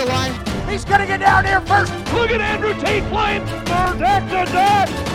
the line. He's gonna get down here first. Look at Andrew Tate playing. Third deck to deck.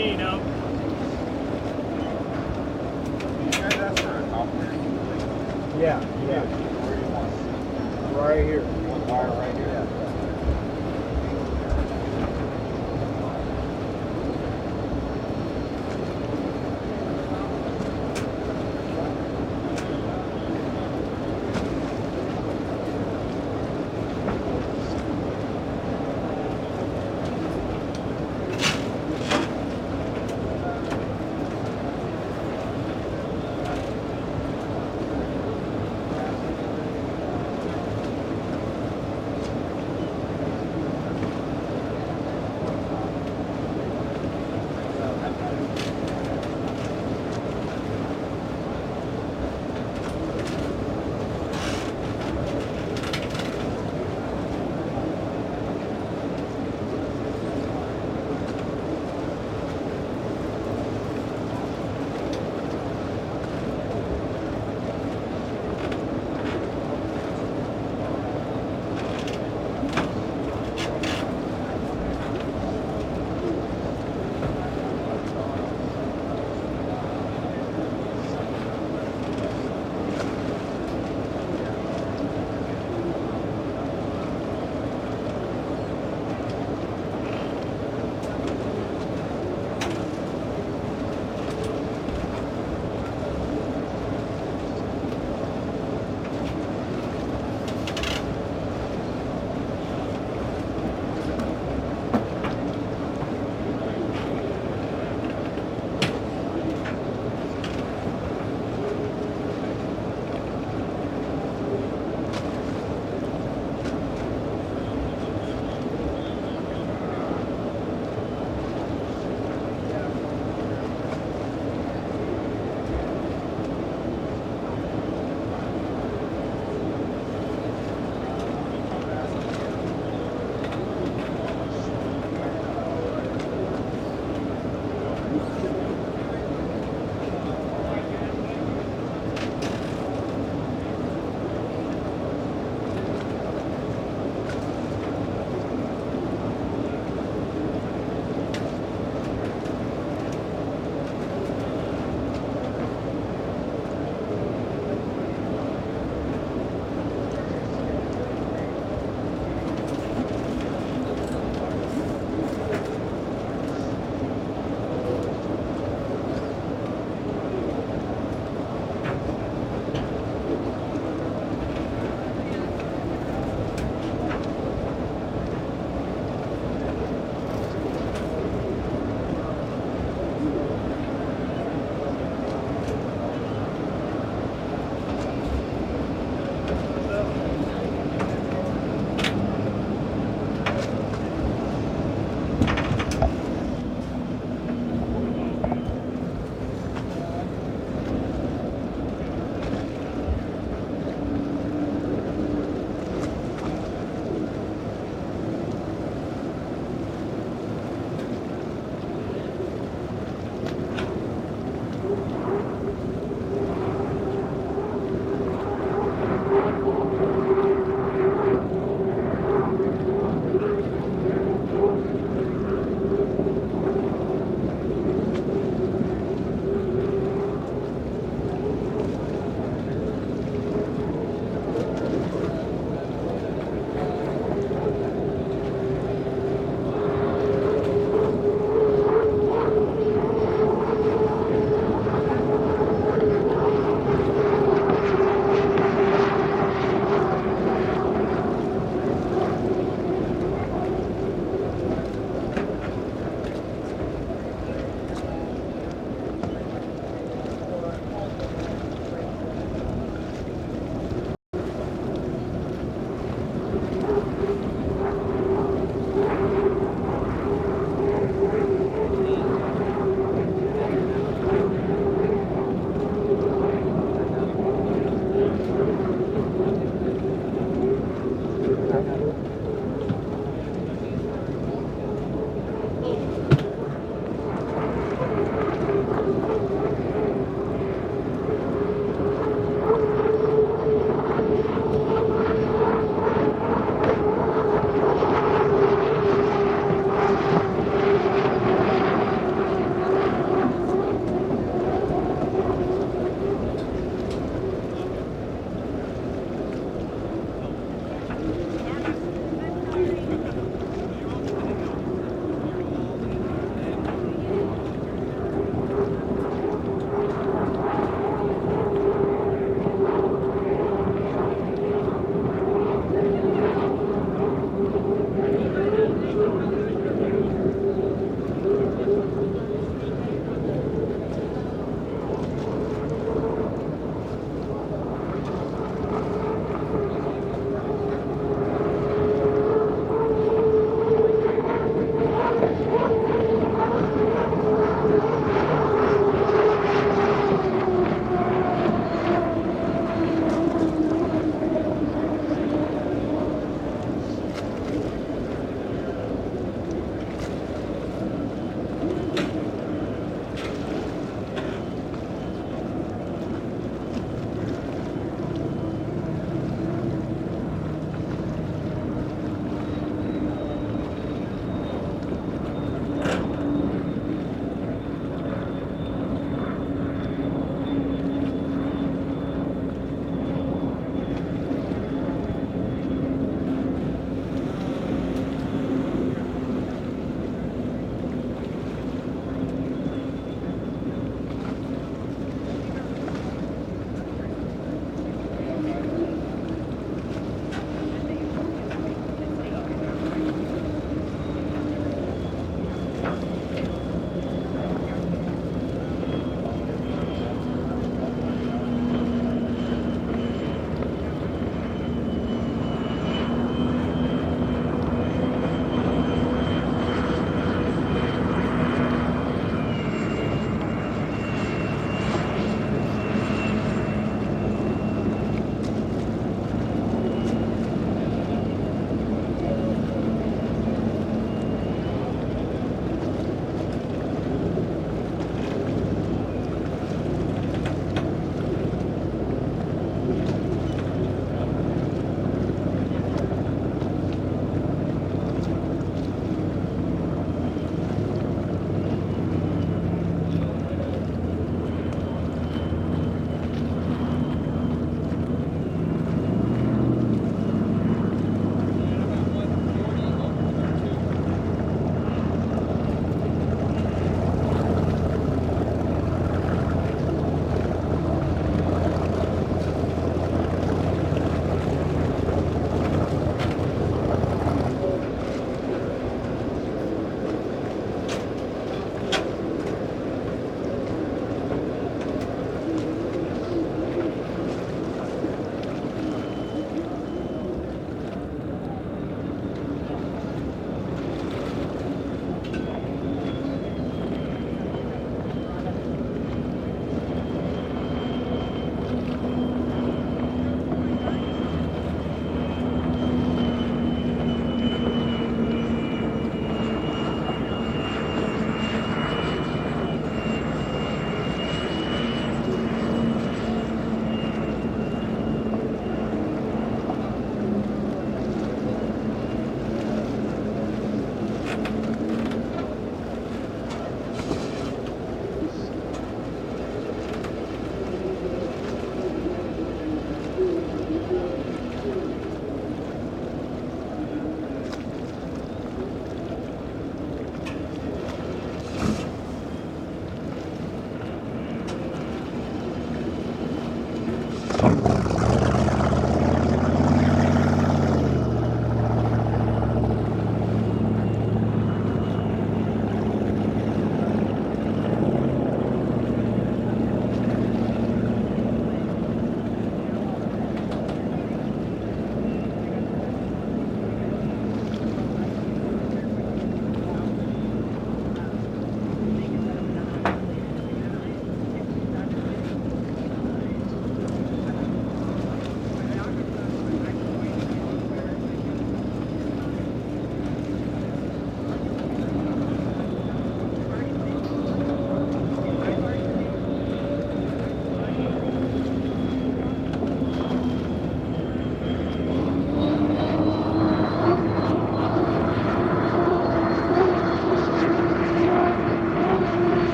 me, no. You guys asked for a copper? Yeah. Where do you want it? Right here. You want the wire right here?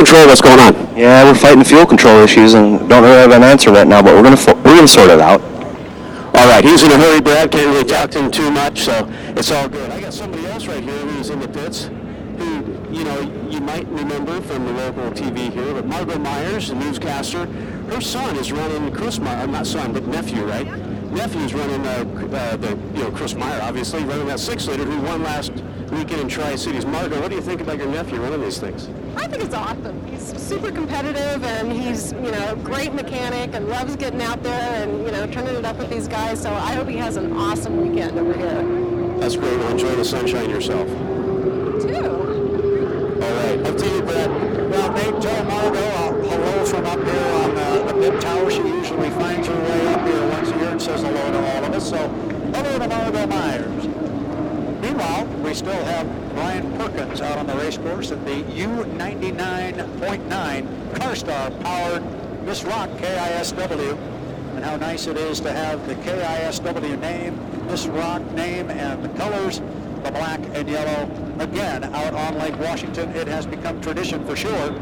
control? What's going on? Yeah, we're fighting fuel control issues and don't really have an answer right now, but we're gonna sort it out. All right, he's in a hurry, Brad. Can't really talk to him too much, so it's all good. I got somebody else right here who's in the pits, who, you might remember from the local TV here, but Margot Myers, the newscaster, her son is running Chris Meyer, not son, but nephew, right? Nephew's running Chris Meyer, obviously, running that 6-liter who won last weekend in Tri-Cities. Margot, what do you think about your nephew running these things? I think it's awesome. He's super competitive, and he's, a great mechanic and loves getting out there and, turning it up with these guys. So I hope he has an awesome weekend over here. That's great. Well, enjoy the sunshine yourself. Too. All right. Up to you, Brad. Well, Nate, tell Margot hello from up here on the mid tower. She usually finds her way up here once a year and says hello to all of us. So, hello to Margot Myers. Meanwhile, we still have Brian Perkins out on the race course in the U99.9 CarStar powered Miss Rock KISW. And how nice it is to have the KISW name, Miss Rock name, and the colors, the black and yellow, again, out on Lake Washington. It has become tradition for sure.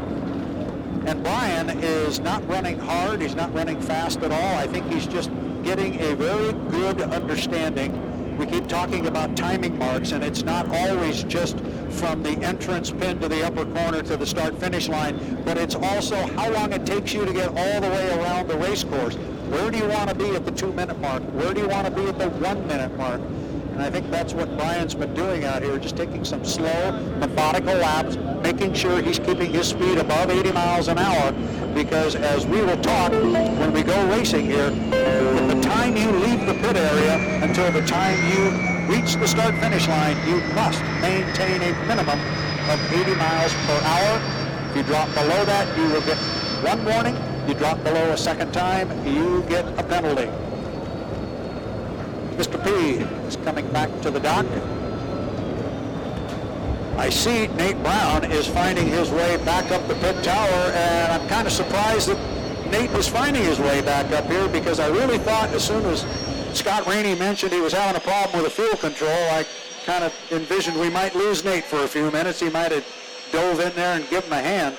And Brian is not running hard. He's not running fast at all. I think he's just getting a very good understanding. We keep talking about timing marks, and it's not always just from the entrance pin to the upper corner to the start-finish line, but it's also how long it takes you to get all the way around the race course. Where do you want to be at the 2-minute mark? Where do you want to be at the 1-minute mark? And I think that's what Brian's been doing out here, just taking some slow, methodical laps, making sure he's keeping his speed above 80 miles an hour, because as we will talk when we go racing here, from the time you leave the pit area until the time you reach the start-finish line, you must maintain a minimum of 80 miles per hour. If you drop below that, you will get one warning. You drop below a second time, you get a penalty. Mr. P is coming back to the dock. I see Nate Brown is finding his way back up the pit tower, and I'm kind of surprised that Nate was finding his way back up here, because I really thought as soon as Scott Rainey mentioned he was having a problem with the fuel control, I kind of envisioned we might lose Nate for a few minutes. He might have dove in there and given him a hand.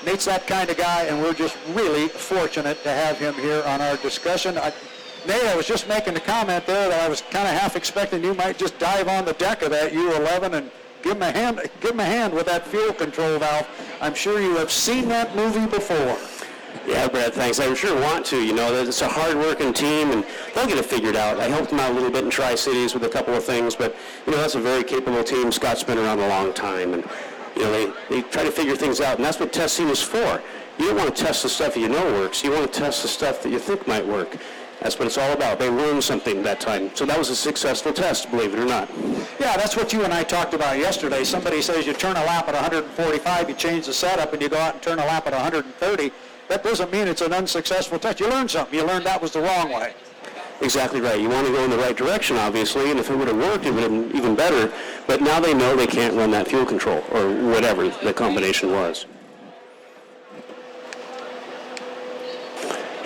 Nate's that kind of guy, and we're just really fortunate to have him here on our discussion. Nate, I was just making the comment there that I was kind of half expecting you might just dive on the deck of that U11 and give him a hand with that fuel control valve. I'm sure you have seen that movie before. Yeah, Brad, thanks. I sure want to. It's a hard-working team, and they'll get it figured out. I helped them out a little bit in Tri-Cities with a couple of things, but, that's a very capable team. Scott's been around a long time, and, they try to figure things out, and that's what testing is for. You don't want to test the stuff that you know works. You want to test the stuff that you think might work. That's what it's all about. They learned something that time. So that was a successful test, believe it or not. Yeah, that's what you and I talked about yesterday. Somebody says you turn a lap at 145, you change the setup, and you go out and turn a lap at 130. That doesn't mean it's an unsuccessful test. You learned something. You learned that was the wrong way. Exactly right. You want to go in the right direction, obviously, and if it would have worked, it would have been even better. But now they know they can't run that fuel control, or whatever the combination was.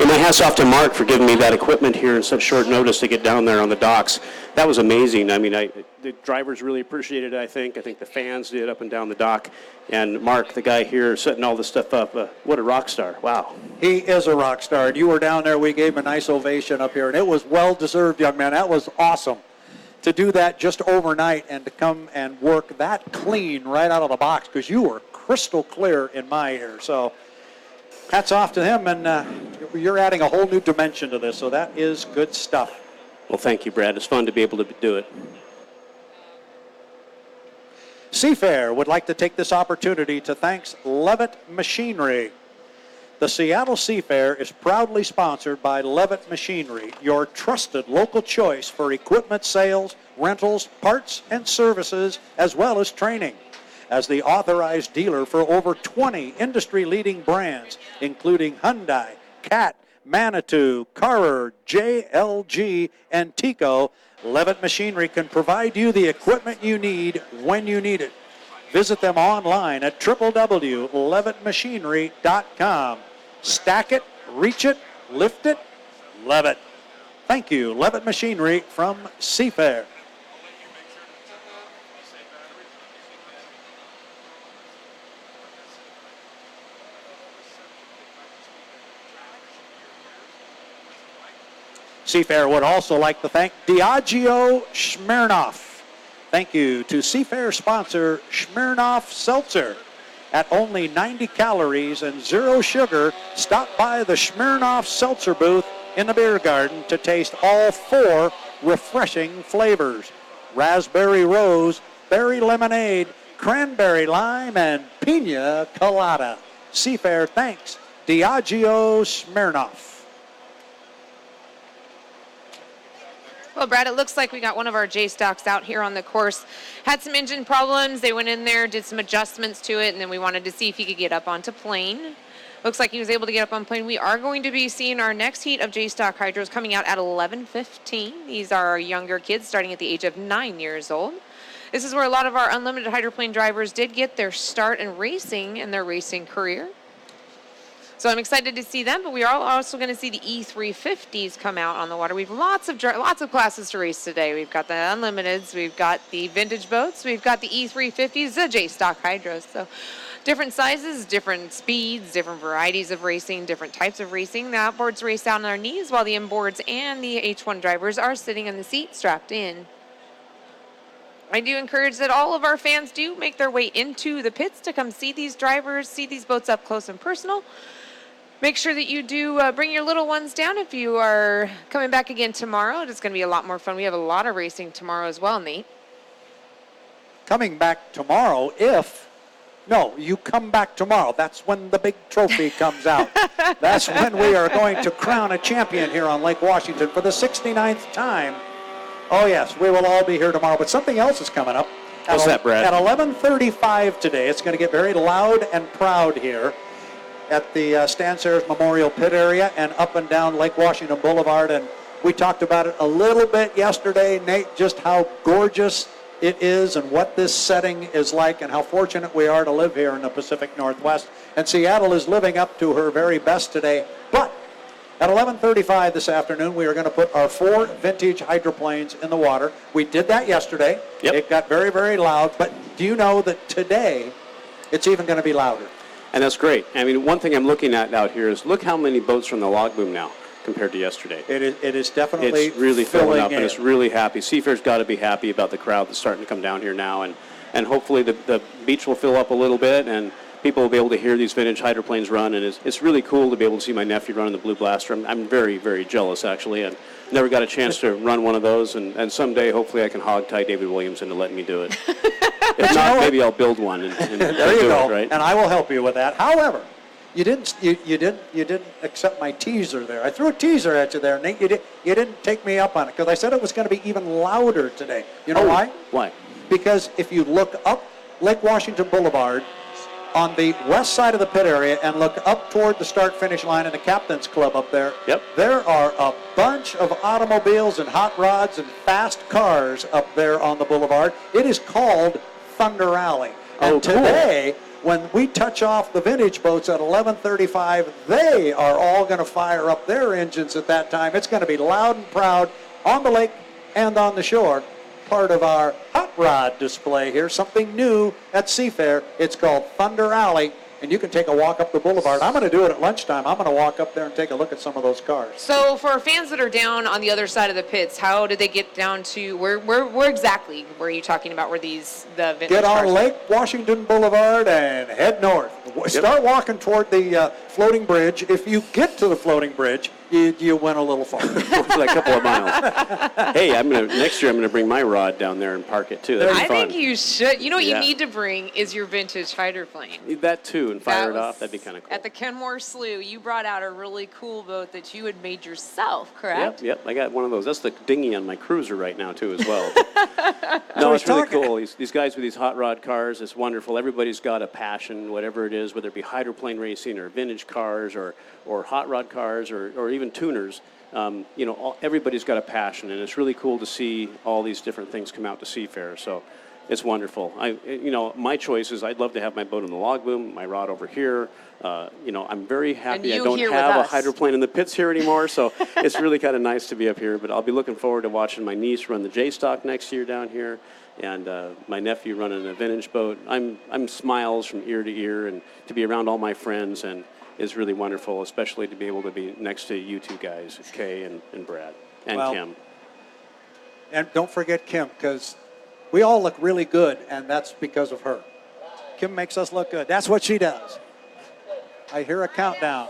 And my hat's off to Mark for giving me that equipment here in such short notice to get down there on the docks. That was amazing. I mean, the drivers really appreciated it, I think. I think the fans did up and down the dock. And Mark, the guy here, setting all this stuff up, what a rock star. Wow. He is a rock star. And you were down there. We gave him a nice ovation up here. And it was well-deserved, young man. That was awesome to do that just overnight and to come and work that clean right out of the box, because you were crystal clear in my ear. So hats off to him, and you're adding a whole new dimension to this, so that is good stuff. Well, thank you, Brad. It's fun to be able to do it. Seafair would like to take this opportunity to thank Levitt Machinery. The Seattle Seafair is proudly sponsored by Levitt Machinery, your trusted local choice for equipment sales, rentals, parts, and services, as well as training. As the authorized dealer for over 20 industry-leading brands, including Hyundai, Cat, Manitou, Carrer, JLG, and Tico, Levitt Machinery can provide you the equipment you need when you need it. Visit them online at www.levittmachinery.com. Stack it, reach it, lift it, Levitt. Thank you, Levitt Machinery from Seafair. Seafair would also like to thank Diageo Smirnoff. Thank you to Seafair sponsor Smirnoff Seltzer. At only 90 calories and 0 sugar, stop by the Smirnoff Seltzer booth in the beer garden to taste all 4 refreshing flavors: raspberry rose, berry lemonade, cranberry lime, and pina colada. Seafair thanks Diageo Smirnoff. Well, Brad, it looks like we got one of our J-Stocks out here on the course. Had some engine problems. They went in there, did some adjustments to it, and then we wanted to see if he could get up onto plane. Looks like he was able to get up on plane. We are going to be seeing our next heat of J-Stock Hydros coming out at 11:15. These are our younger kids starting at the age of 9 years old. This is where a lot of our unlimited hydroplane drivers did get their start in racing in their racing career. So I'm excited to see them, but we are also going to see the E350s come out on the water. We have lots of classes to race today. We've got the Unlimiteds, we've got the vintage boats, we've got the E350s, the J-Stock Hydros. So different sizes, different speeds, different varieties of racing, different types of racing. The outboards race out on our knees while the inboards and the H1 drivers are sitting in the seat strapped in. I do encourage that all of our fans do make their way into the pits to come see these drivers, see these boats up close and personal. Make sure that you do bring your little ones down if you are coming back again tomorrow. It's going to be a lot more fun. We have a lot of racing tomorrow as well, Nate. Coming back tomorrow you come back tomorrow. That's when the big trophy comes out. That's when we are going to crown a champion here on Lake Washington for the 69th time. Oh, yes, we will all be here tomorrow. But something else is coming up. What's that, Brad? At 11:35 today, it's going to get very loud and proud here at the Stan Sayers Memorial Pit area and up and down Lake Washington Boulevard. And we talked about it a little bit yesterday, Nate, just how gorgeous it is and what this setting is like and how fortunate we are to live here in the Pacific Northwest. And Seattle is living up to her very best today. But at 11:35 this afternoon, we are going to put our 4 vintage hydroplanes in the water. We did that yesterday. Yep. It got very, very loud. But do you know that today it's even going to be louder? And that's great. I mean, one thing I'm looking at out here is look how many boats are on the log boom now compared to yesterday. It is definitely It's really filling up, in. and it's really happy. Seafair's got to be happy about the crowd that's starting to come down here now, and hopefully the beach will fill up a little bit, and people will be able to hear these vintage hydroplanes run, and it's really cool to be able to see my nephew running the Blue Blaster. I'm very, very jealous, actually. I've never got a chance to run one of those, and someday, hopefully, I can hog-tie David Williams into letting me do it. If not, maybe I'll build one and there you do go, it, right? and I will help you with that. However, you didn't accept my teaser there. I threw a teaser at you there, Nate. You didn't take me up on it because I said it was going to be even louder today. You know why? Why? Because if you look up Lake Washington Boulevard on the west side of the pit area and look up toward the start-finish line and the Captain's Club up there, Yep. there are a bunch of automobiles and hot rods and fast cars up there on the boulevard. It is called Thunder Alley. And today, when we touch off the vintage boats at 11:35, they are all going to fire up their engines at that time. It's going to be loud and proud on the lake and on the shore. Part of our hot rod display here, something new at Seafair. It's called Thunder Alley, and you can take a walk up the boulevard. I'm going to do it at lunchtime. I'm going to walk up there and take a look at some of those cars. So for our fans that are down on the other side of the pits, how did they get down to where exactly were you talking about? Were these the vintage Get on cars? Lake Washington Boulevard and head north. Start walking toward the floating bridge. If you get to the floating bridge, you went a little far. Like a couple of miles. Hey, next year I'm gonna bring my rod down there and park it too. That'd be I fun. think you should. You know what Yeah. you need to bring is your vintage hydroplane. That too, and fire it That off. was That'd be kind of cool. At the Kenmore Slough, you brought out a really cool boat that you had made yourself, correct? Yep. I got one of those. That's the dinghy on my cruiser right now too, as well. No, it's really cool. These guys with these hot rod cars, it's wonderful. Everybody's got a passion, whatever it is, whether it be hydroplane racing or vintage cars or hot rod cars or even tuners. Everybody's got a passion, and it's really cool to see all these different things come out to Seafair. So it's wonderful. My choice is I'd love to have my boat in the log boom, my rod over here. I'm very happy I don't have a hydroplane in the pits here anymore, so it's really kind of nice to be up here. But I'll be looking forward to watching my niece run the J-Stock next year down here, and my nephew running a vintage boat. I'm smiles from ear to ear, and to be around all my friends and is really wonderful, especially to be able to be next to you two guys, Kay and Brad. And Well, Kim. And don't forget Kim, because we all look really good, and that's because of her. Kim makes us look good. That's what she does. I hear a countdown.